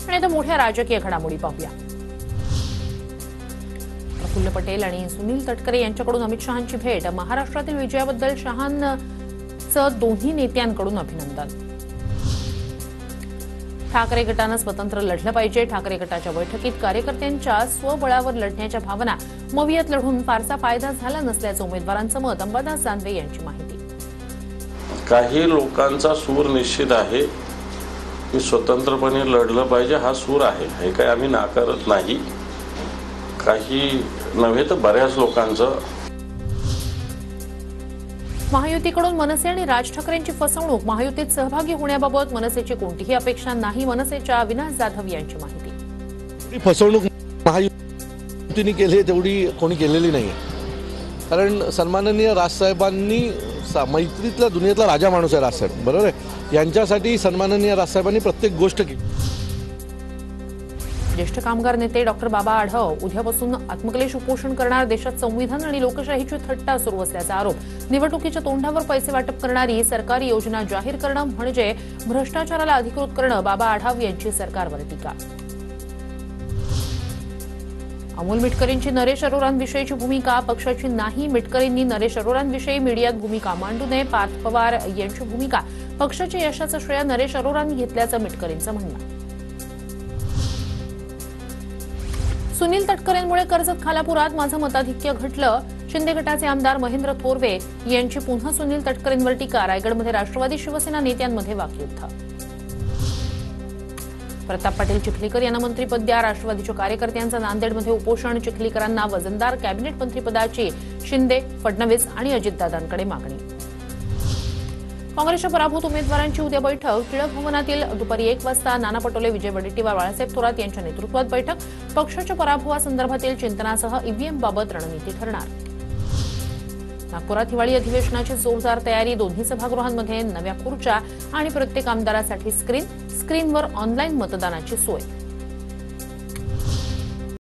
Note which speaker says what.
Speaker 1: आणि आता मोठ्या राजकीय घडामोडी पाहूया। प्रफुल्ल पटेल आणि सुनील तटकरे यांच्याकडून अमित शहांची भेट। महाराष्ट्रातील विजयाबद्दल शहांचं दोन्ही नेत्यांकडून अभिनंदन। ठाकरे गटानं स्वतंत्र लढलं पाहिजे। ठाकरे गटाच्या बैठकीत कार्यकर्त्यांच्या स्वबळावर लढण्याच्या भावना मवियत लढून फारसा फायदा झाला नसल्याचं उमेदवारांचं मत। अंबादास दानवे यांची माहिती।
Speaker 2: काही लोकांचा सूर निश्चित आहे की स्वतंत्रपणे लढलं पाहिजे, हा सूर आहे, हे काय आम्ही नाकारत नाही। काही नव्हे तर बऱ्याच लोकांचं।
Speaker 1: महायुतीकडून मनसे आणि राज ठाकरेंची फसवणूक। महायुतीत सहभागी होण्याबाबत मनसेची कोणतीही अपेक्षा नाही। मनसेच्या अविनाश जाधव यांची माहिती।
Speaker 3: फसवणूक महायुतीने केली तेवढी कोणी केलेली नाही, कारण सन्माननीय राजसाहेबांनी मैत्रीतल्या दुनियेतला राजा माणूस आहे राजसाहेब, बरोबर आहे। यांच्यासाठी सन्माननीय राजसाहेबांनी प्रत्येक गोष्ट केली।
Speaker 1: ज्येष्ठ कामगार नेते डॉक्टर बाबा आढाव उद्यापासून आत्मक्लेश उपोषण करणार। देशात संविधान आणि लोकशाहीची थट्टा सुरू असल्याचा आरोप। निवडणुकीच्या तोंडावर पैसे वाटप करणारी सरकारी योजना जाहीर करणं म्हणजे भ्रष्टाचाराला अधिकृत करणं। बाबा आढाव यांची सरकारवर टीका। अमोल मिटकरींची नरेश अरोरांविषयीची भूमिका पक्षाची नाही। मिटकरींनी नरेश अरोरांविषयी मीडियात भूमिका मांडू नये। पार्थ पवार यांची भूमिका पक्षाच्या यशाचं श्रेय नरेश अरोरांनी घेतल्याचं मिटकरींचं म्हणणं। सुनील तटकरेंमुळे कर्जत खालापुरात माझं मताधिक्य घटलं। शिंदे गटाचे आमदार महेंद्र थोरवे यांची पुन्हा सुनील तटकरेंवर टीका। रायगडमध्ये राष्ट्रवादी शिवसेना नेत्यांमध्ये वाकयुद्ध। प्रताप पाटील चिखलीकर यांना मंत्रिपद द्या। राष्ट्रवादीच्या कार्यकर्त्यांचं नांदेडमध्ये उपोषण। चिखलीकरांना वजनदार कॅबिनेट मंत्रिपदाची शिंदे, फडणवीस आणि अजितदादांकडे मागणी। काँग्रेसच्या पराभूत उमेदवारांची उद्या बैठक। टिळक भवनातील दुपारी 1 वाजता नाना पटोले, विजय वडेट्टीवार, बाळासाहेब थोरात यांच्या नेतृत्वात बैठक। पक्षाच्या पराभवासंदर्भातील चिंतनासह ईव्हीएमबाबत रणनीती ठरणार। नागपुरात हिवाळी अधिवेशनाची जोरदार तयारी। दोन्ही सभागृहांमध्ये नव्या खुर्च्या आणि प्रत्येक आमदारासाठी स्क्रीनवर ऑनलाईन मतदानाची सोय।